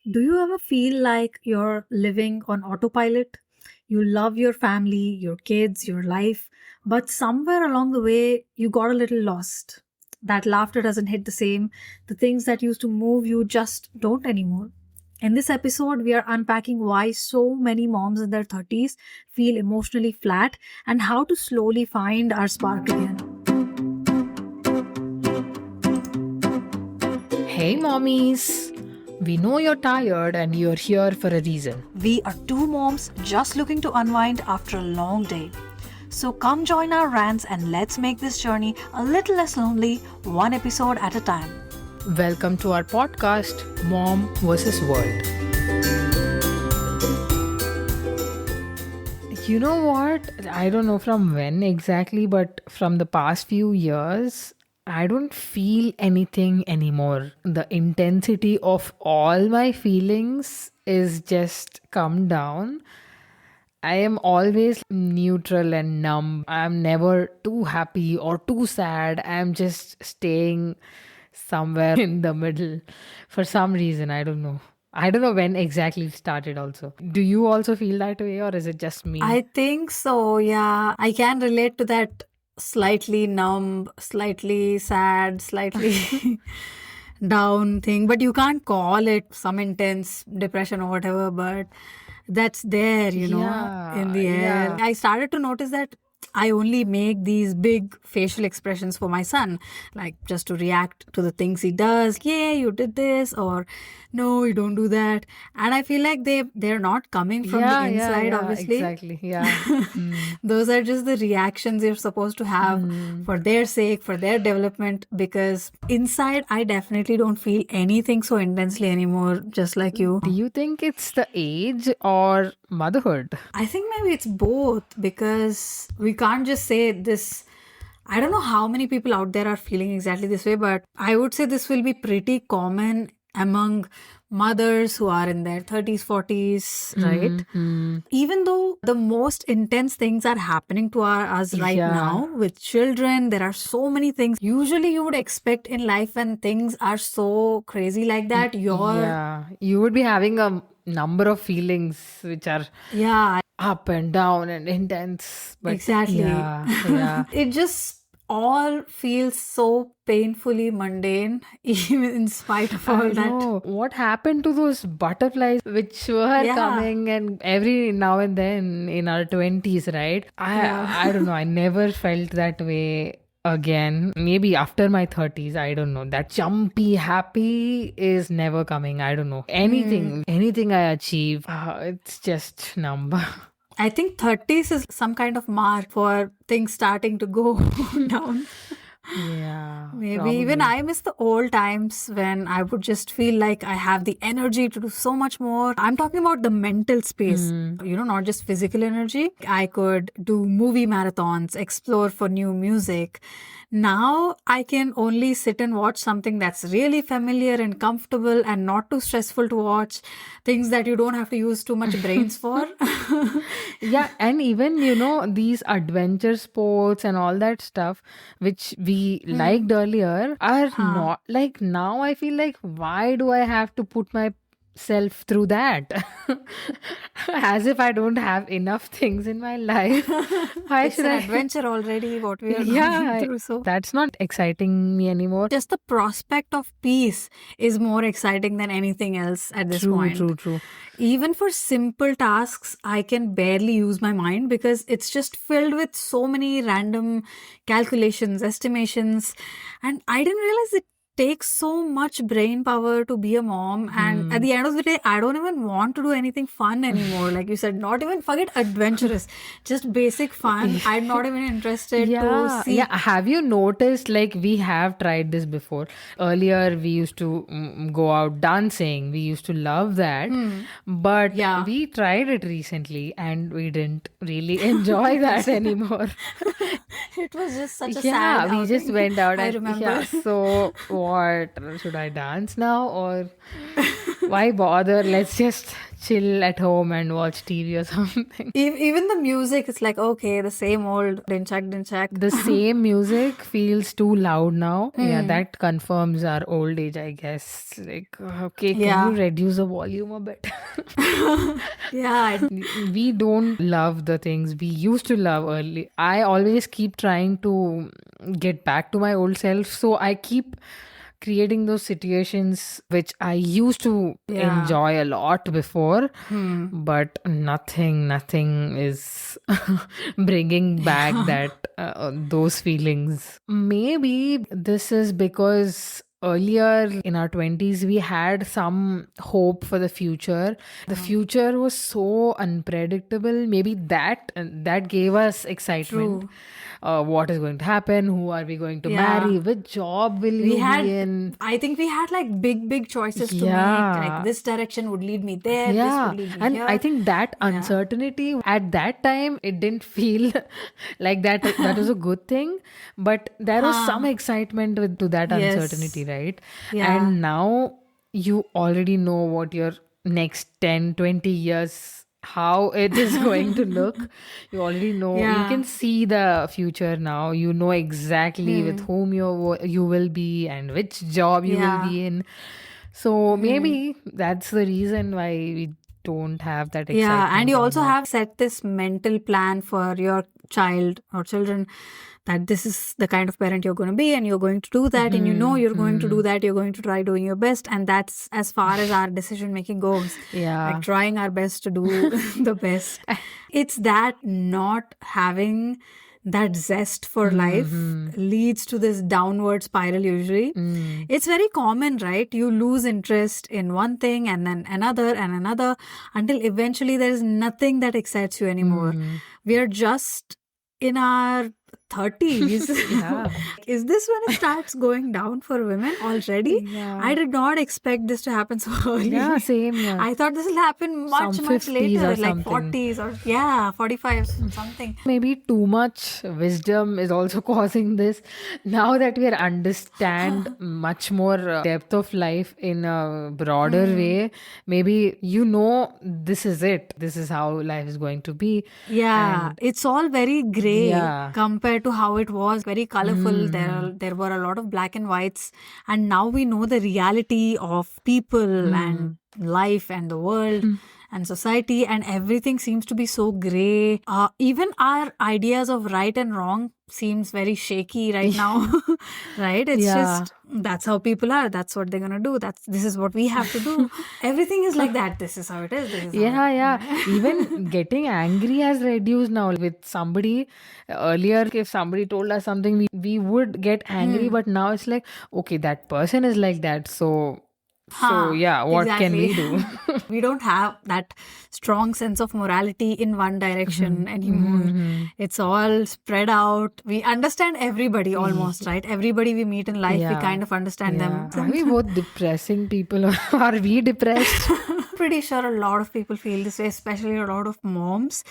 Do you ever feel like you're living on autopilot? You love your family, your kids, your life, but somewhere along the way, you got a little lost. That laughter doesn't hit the same. The things that used to move you just don't anymore. In this episode, we are unpacking why so many moms in their 30s feel emotionally flat and how to slowly find our spark again. Hey, mommies! We know you're tired and you're here for a reason. We are two moms just looking to unwind after a long day. So come join our rants and let's make this journey a little less lonely, one episode at a time. Welcome to our podcast, Mom vs. World. You know what? I don't know from when exactly, but from the past few years, I don't feel anything anymore. The intensity of all my feelings is just come down. I am always neutral and numb. I'm never too happy or too sad. I'm just staying somewhere in the middle for some reason. I don't know. I don't know when exactly it started also. Do you also feel that way or is it just me? I think so, yeah. I can relate to that slightly numb, slightly sad, slightly down thing, but you can't call it some intense depression or whatever, but that's there, in the air. Yeah. I started to notice that I only make these big facial expressions for my son, like just to react to the things he does. Yeah, you did this, or no, you don't do that. And I feel like they're not coming from the inside, obviously. Exactly. Yeah. Those are just the reactions you're supposed to have for their sake, for their development, because inside I definitely don't feel anything so intensely anymore, just like you. Do you think it's the age or motherhood? I think maybe it's both because we can't just say this. I don't know how many people out there are feeling exactly this way, but I would say this will be pretty common among mothers who are in their 30s, 40s, right? Even though the most intense things are happening to us right Yeah. now with children, there are so many things. Usually, you would expect in life when things are so crazy like that, Yeah. You would be having a number of feelings which are yeah, up and down and intense. But exactly. yeah. It just all feels so painfully mundane, even in spite of all I that. know. What happened to those butterflies which were Yeah. coming and every now and then in our 20s, right? I don't know. I never felt that way again. Maybe after my 30s, I don't know. That jumpy happy is never coming. I don't know. Anything I achieve, it's just number. I think 30s is some kind of mark for things starting to go down. Yeah. Maybe even I miss the old times when I would just feel like I have the energy to do so much more. I'm talking about the mental space, not just physical energy. I could do movie marathons, explore for new music. Now I can only sit and watch something that's really familiar and comfortable and not too stressful to watch. Things that you don't have to use too much brains for. Yeah, and even these adventure sports and all that stuff which we liked earlier are not like now. I feel like, why do I have to put myself through that? As if I don't have enough things in my life. Why It's should an I? adventure already, what we are Yeah, going through. So that's not exciting me anymore. just the prospect of peace is more exciting than anything else at this point. True. Even for simple tasks, I can barely use my mind because it's just filled with so many random calculations, estimations. And I didn't realize it takes so much brain power to be a mom. And at the end of the day, I don't even want to do anything fun anymore. Like you said, not even forget adventurous, just basic fun. I'm not even interested to see. Yeah. Have you noticed, like, we have tried this before? Earlier, we used to go out dancing. We used to love that. But Yeah. we tried it recently and we didn't really enjoy that anymore. It was just such a Yeah, sad we just outing. went out I and remember. yeah, so what? Should I dance now or Why bother? Let's just chill at home and watch TV or something. Even the music, it's like, okay, the same old dinchak. The same music feels too loud now. Yeah, that confirms our old age, I guess. Like, okay, can Yeah. you reduce the volume a bit? Yeah, We don't love the things we used to love early. I always keep trying to get back to my old self. So I keep creating those situations which I used to Yeah. enjoy a lot before, but nothing is bringing back that those feelings. Maybe this is because earlier in our 20s we had some hope for the future. The future was so unpredictable. Maybe that gave us excitement. True. What is going to happen? Who are we going to Yeah. marry? Which job will We you had, be in? I think we had like big choices to make. Yeah. Like this direction would lead me there, this Yeah, would lead me and here. I think that uncertainty at that time, it didn't feel like that was a good thing, but there was some excitement to that Yes. uncertainty, right? Yeah. And now you already know what your next 10, 20 years, how it is going to look. You already know. You Yeah. can see the future now. You know exactly with whom you will be and which job you will Yeah. be in. So maybe that's the reason why we don't have that excitement. Yeah, and you also anymore. have set this mental plan for your child or children that this is the kind of parent you're going to be and you're going to do that and you know you're going to do that, you're going to try doing your best, and that's as far as our decision making goes. Yeah. Like trying our best to do the best. It's that not having that zest for life leads to this downward spiral usually. It's very common, right? You lose interest in one thing and then another and another until eventually there is nothing that excites you anymore. We are just in our 30s. Yeah. Is this when it starts going down for women already? Yeah. I did not expect this to happen so early. Yeah, same here. I thought this will happen much Some 50s later, or like something. 40s or 45s, something. Maybe too much wisdom is also causing this. Now that we understand much more depth of life in a broader way, maybe this is it. This is how life is going to be. Yeah, it's all very gray Yeah. compared to how it was. Very colorful. There were a lot of black and whites, and now we know the reality of people and life and the world and society, and everything seems to be so gray. Even our ideas of right and wrong seems very shaky right now. Right? It's Yeah. just that's how people are. That's what they're gonna do. This is what we have to do. Everything is like that. This is how it is. This is how Yeah. Even getting angry has reduced now with somebody. Earlier, if somebody told us something, we would get angry, but now it's like, okay, that person is like that. So yeah, what can we do? We don't have that strong sense of morality in one direction anymore. It's all spread out. We understand everybody almost, right? Everybody we meet in life, we Yeah. kind of understand them. Are we both depressing people or are we depressed? Pretty sure a lot of people feel this way, especially a lot of moms.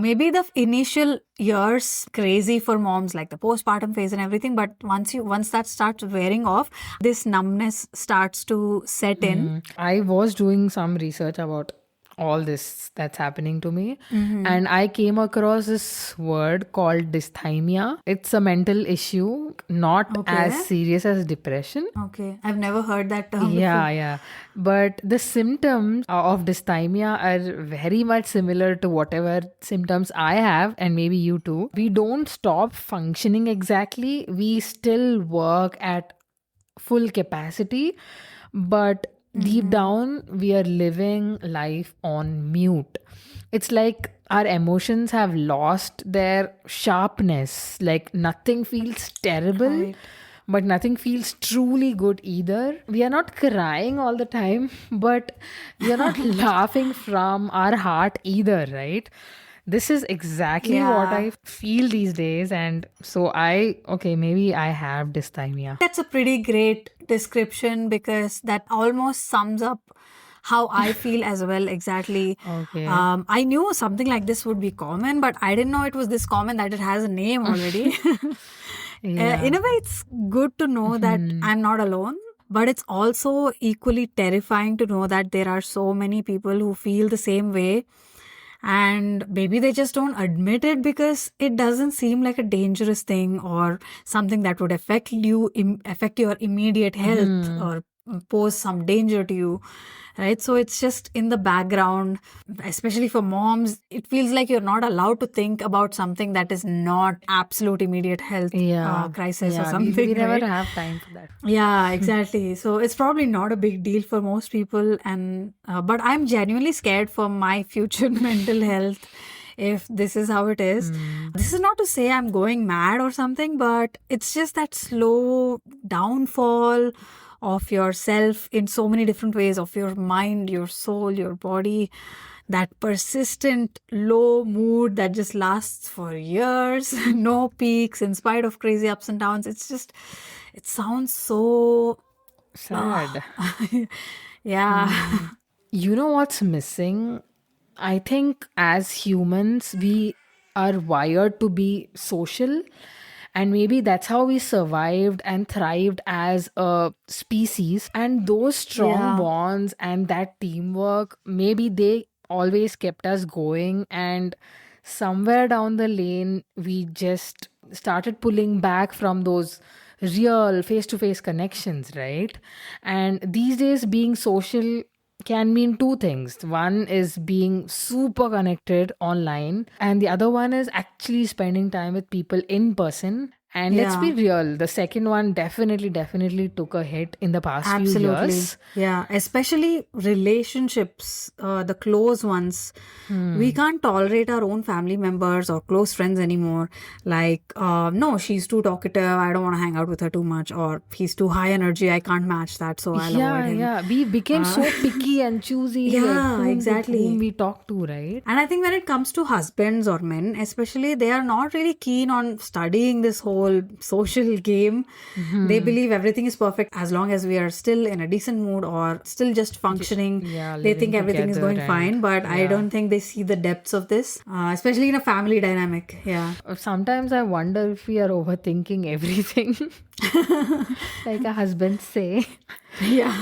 Maybe the initial years crazy for moms, like the postpartum phase and everything, but once that starts wearing off, this numbness starts to set in. I was doing some research about all this that's happening to me, and I came across this word called dysthymia. It's a mental issue, not as Okay. serious as depression. Okay, I've never heard that term before. Yeah. But the symptoms of dysthymia are very much similar to whatever symptoms I have, and maybe you too. We don't stop functioning exactly. We still work at full capacity, but deep down, we are living life on mute. It's like our emotions have lost their sharpness. Like nothing feels terrible. Right. But nothing feels truly good either. We are not crying all the time, but we are not laughing from our heart either, right? This is exactly what Yeah. I feel these days. And so maybe I have dysthymia. That's a pretty great description because that almost sums up how I feel as well, exactly. Okay. I knew something like this would be common, but I didn't know it was this common that it has a name already. Yeah. In a way, it's good to know that I'm not alone. But it's also equally terrifying to know that there are so many people who feel the same way, and maybe they just don't admit it because it doesn't seem like a dangerous thing or something that would affect you, affect your immediate health or pose some danger to you, right? So it's just in the background. Especially for moms, it feels like you're not allowed to think about something that is not absolute immediate health crisis or Yeah, we something, never right? have time for that. Yeah, exactly. So it's probably not a big deal for most people, and but I'm genuinely scared for my future mental health if this is how it is. This is not to say I'm going mad or something, but it's just that slow downfall of yourself in so many different ways, of your mind, your soul, your body, that persistent low mood that just lasts for years, no peaks in spite of crazy ups and downs. It's just, it sounds so, Sad. yeah. You know what's missing? I think as humans, we are wired to be social, and maybe that's how we survived and thrived as a species. And those strong Yeah. bonds and that teamwork, maybe they always kept us going. And somewhere down the lane, we just started pulling back from those real face to face connections, right? And these days, being social can mean two things. One is being super connected online, and the other one is actually spending time with people in person. And let's be Yeah. real, the second one definitely took a hit in the past few Absolutely. years. Yeah. Especially relationships, the close ones. We can't tolerate our own family members or close friends anymore. Like, no, she's too talkative. I don't want to hang out with her too much. Or he's too high energy. I can't match that. So I'll avoid him. Yeah, we became so picky and choosy, like Yeah, whom with exactly. whom we talk to, right? And I think when it comes to husbands or men, especially, they are not really keen on studying this whole social game. They believe everything is perfect as long as we are still in a decent mood or still just functioning. Yeah, They living think everything is together going and fine, but I yeah. don't think they see the depths of this, especially in a family dynamic. Yeah. Sometimes I wonder if we are overthinking everything, like a husband say. Yeah.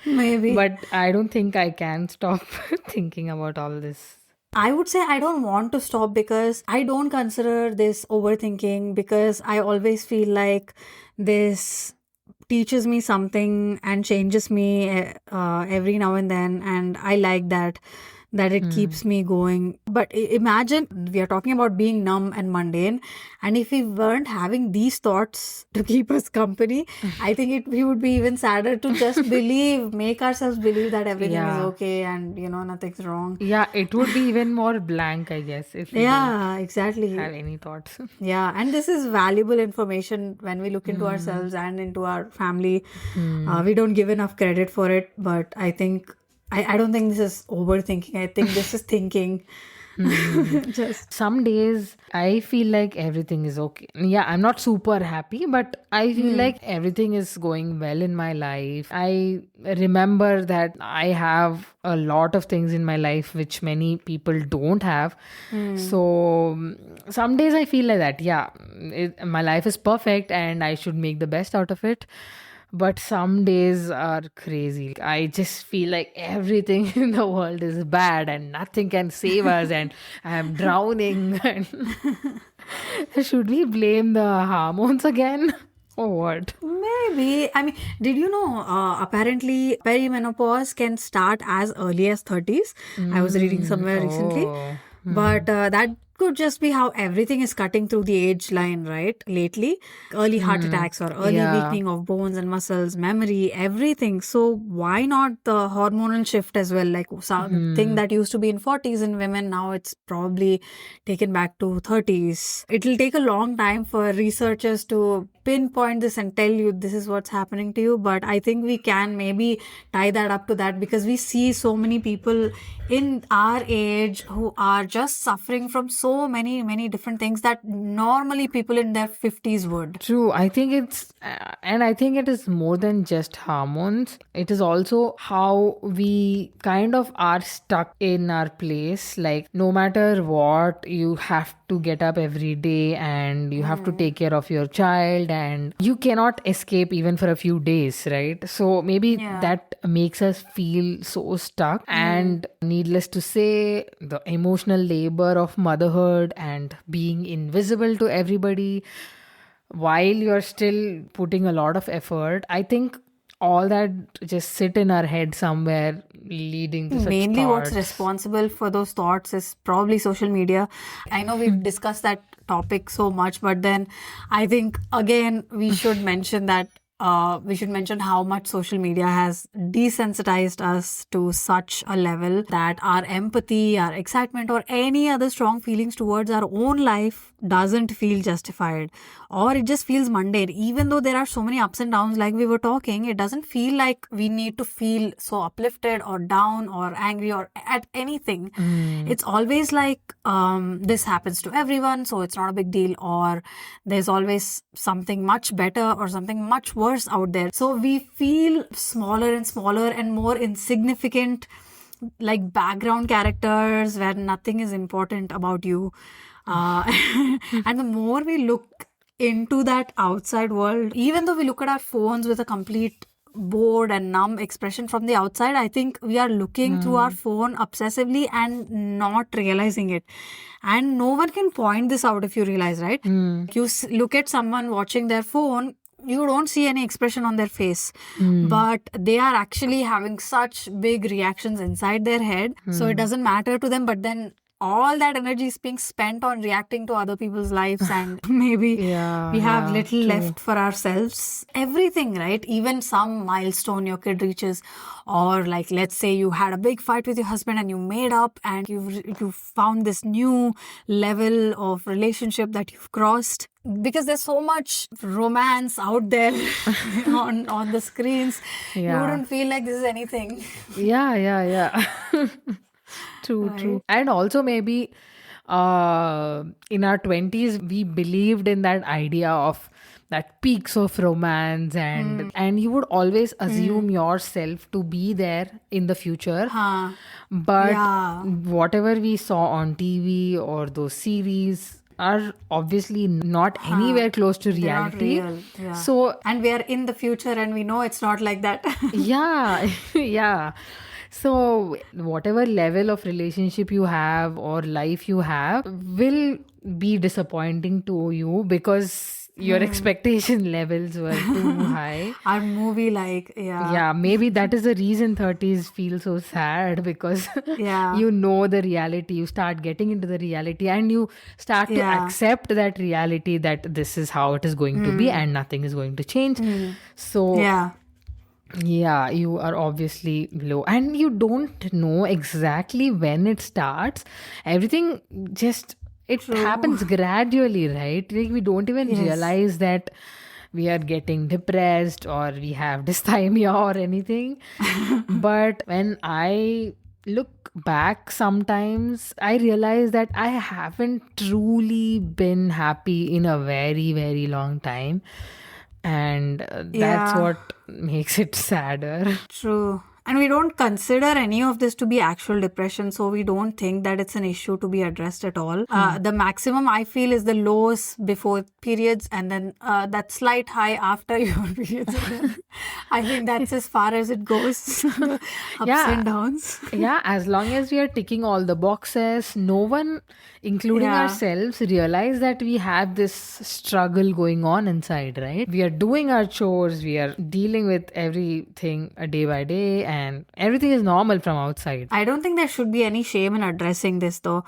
Maybe. But I don't think I can stop thinking about all this. I would say I don't want to stop because I don't consider this overthinking, because I always feel like this teaches me something and changes me every now and then, and I like that it keeps me going. But imagine we are talking about being numb and mundane, and if we weren't having these thoughts to keep us company, I think we would be even sadder to just make ourselves believe that everything is Yeah. okay and nothing's wrong. Yeah, it would be even more blank, I guess, if we don't Yeah, exactly. have any thoughts. Yeah, and this is valuable information when we look into ourselves and into our family. We don't give enough credit for it, but I think I don't think this is overthinking. I think this is thinking. Just Some days I feel like everything is okay. Yeah, I'm not super happy, but I feel like everything is going well in my life. I remember that I have a lot of things in my life which many people don't have. So some days I feel like that. Yeah, my life is perfect and I should make the best out of it. But some days are crazy. I just feel like everything in the world is bad and nothing can save us, and I'm drowning. And should we blame the hormones again? Or what? maybe. I mean, did you know? Apparently, perimenopause can start as early as 30s. I was reading somewhere recently. Oh. But that could just be how everything is cutting through the age line, right? Lately, early heart attacks or early Yeah. weakening of bones and muscles, memory, everything. So why not the hormonal shift as well? Like something that used to be in 40s in women, now it's probably taken back to 30s. It'll take a long time for researchers to pinpoint this and tell you this is what's happening to you, but I think we can maybe tie that up to that, because we see so many people in our age who are just suffering from so so many different things that normally people in their 50s would. True. I think and I think it is more than just hormones. It is also how we kind of are stuck in our place. Like, no matter what, you have to get up every day and you have to take care of your child, and you cannot escape even for a few days, right? So maybe that makes us feel so stuck. And needless to say, the emotional labor of motherhood and being invisible to everybody while you're still putting a lot of effort, I think all that just sit in our head somewhere, leading to such Mainly what's thoughts. responsible for those thoughts is probably social media. I know we've discussed that topic so much, but then I think again we should mention that we should mention how much social media has desensitized us to such a level that our empathy, our excitement, or any other strong feelings towards our own life doesn't feel justified, or it just feels mundane. Even though there are so many ups and downs, like we were talking, it doesn't feel like we need to feel so uplifted or down or angry or at anything. It's always like this happens to everyone, so it's not a big deal, or there's always something much better or something much worse out there. So we feel smaller and smaller and more insignificant, like background characters where nothing is important about you. And the more we look into that outside world, even though we look at our phones with a complete bored and numb expression from the outside, I think we are looking through our phone obsessively and not realizing it. And no one can point this out if you realize, right? You look at someone watching their phone, you don't see any expression on their face, but they are actually having such big reactions inside their head. So it doesn't matter to them, but then all that energy is being spent on reacting to other people's lives, and maybe we have little left for ourselves. Everything, right? Even some milestone your kid reaches, or like, let's say you had a big fight with your husband and you made up and you found this new level of relationship that you've crossed. Because there's so much romance out there on the screens, you wouldn't feel like this is anything. Yeah. True. And also maybe in our 20s we believed in that idea of that peaks of romance, and you would always assume yourself to be there in the future. But whatever we saw on TV or those series are obviously not anywhere close to reality. Not real. So, and we are in the future and we know it's not like that. yeah. So whatever level of relationship you have or life you have will be disappointing to you because your expectation levels were too high. Our movie, like, Yeah, maybe that is the reason 30s feel so sad, because you know the reality, you start getting into the reality and you start to accept that reality, that this is how it is going to be and nothing is going to change. So yeah, you are obviously low and you don't know exactly when it starts. Everything just, it happens gradually, right? Like, we don't even realize that we are getting depressed or we have dysthymia or anything. But when I look back, sometimes I realize that I haven't truly been happy in a very, very long time. And that's what makes it sadder. True. And we don't consider any of this to be actual depression, so we don't think that it's an issue to be addressed at all. The maximum I feel is the lows before periods, and then that slight high after your periods. I think that's as far as it goes. Ups and downs. Yeah, as long as we are ticking all the boxes, no one, including ourselves, realize that we have this struggle going on inside, right? We are doing our chores, we are dealing with everything day by day, and everything is normal from outside. I don't think there should be any shame in addressing this, though,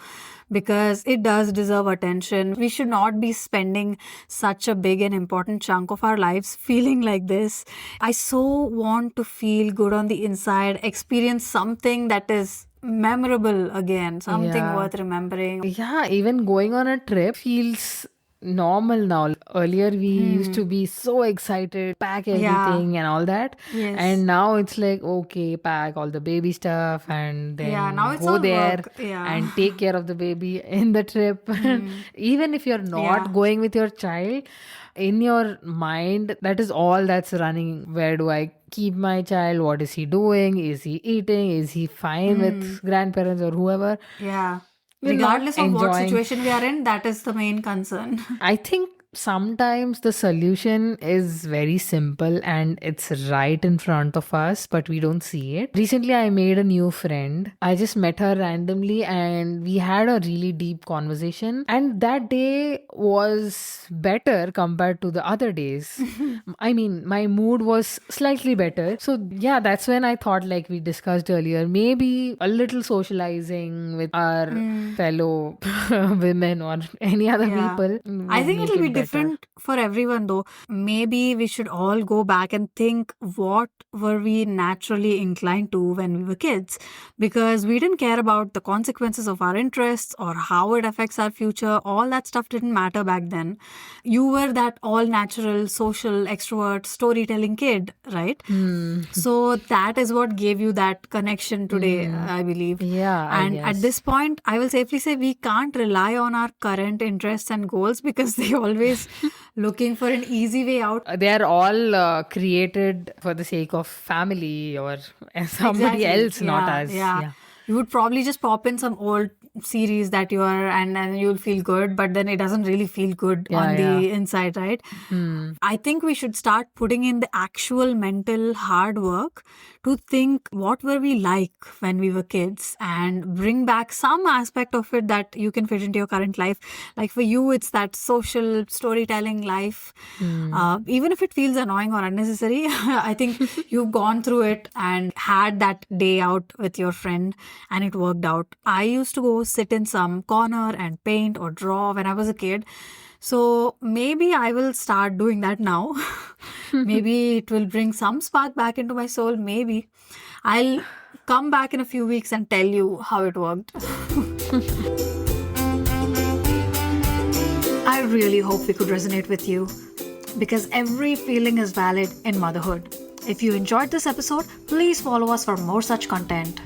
because it does deserve attention. We should not be spending such a big and important chunk of our lives feeling like this. I so want to feel good on the inside, experience something that is memorable again, something worth remembering. Yeah, even going on a trip feels normal now. Earlier, we used to be so excited, pack Yeah. everything and all that. Yes. And now it's like, okay, pack all the baby stuff and Yeah, now then it's go all there work. Yeah. and take care of the baby in the trip. Even if you're not Yeah. going with your child, in your mind, that is all that's running. Where do I keep my child? What is he doing? Is he eating? Is he fine with grandparents or whoever? Yeah. You're not Regardless of what enjoying. situation we are in, that is the main concern. I think sometimes the solution is very simple and it's right in front of us, but we don't see it. Recently, I made a new friend. I just met her randomly and we had a really deep conversation. And that day was better compared to the other days. I mean, my mood was slightly better. So, yeah, that's when I thought, like we discussed earlier, maybe a little socializing with our fellow women or any other Yeah. people I would think make it'll be it better. different for everyone though. Maybe we should all go back and think what were we naturally inclined to when we were kids, because we didn't care about the consequences of our interests or how it affects our future. All that stuff didn't matter back then. You were that all natural, social, extrovert, storytelling kid, right? So that is what gave you that connection today, I believe. Yeah, I And at guess. this point, I will safely say we can't rely on our current interests and goals because they always looking for an easy way out. They are all created for the sake of family or somebody Exactly. else, not Yeah, us. yeah. Yeah. You would probably just pop in some old series that you are, and then you'll feel good, but then it doesn't really feel good Yeah, on the yeah. inside, right? Hmm. I think we should start putting in the actual mental hard work to think what were we like when we were kids and bring back some aspect of it that you can fit into your current life. Like for you, it's that social storytelling life. Even if it feels annoying or unnecessary, I think you've gone through it and had that day out with your friend and it worked out. I used to go sit in some corner and paint or draw when I was a kid. So maybe I will start doing that now. Maybe it will bring some spark back into my soul. Maybe I'll come back in a few weeks and tell you how it worked. I really hope we could resonate with you because every feeling is valid in motherhood. If you enjoyed this episode, please follow us for more such content.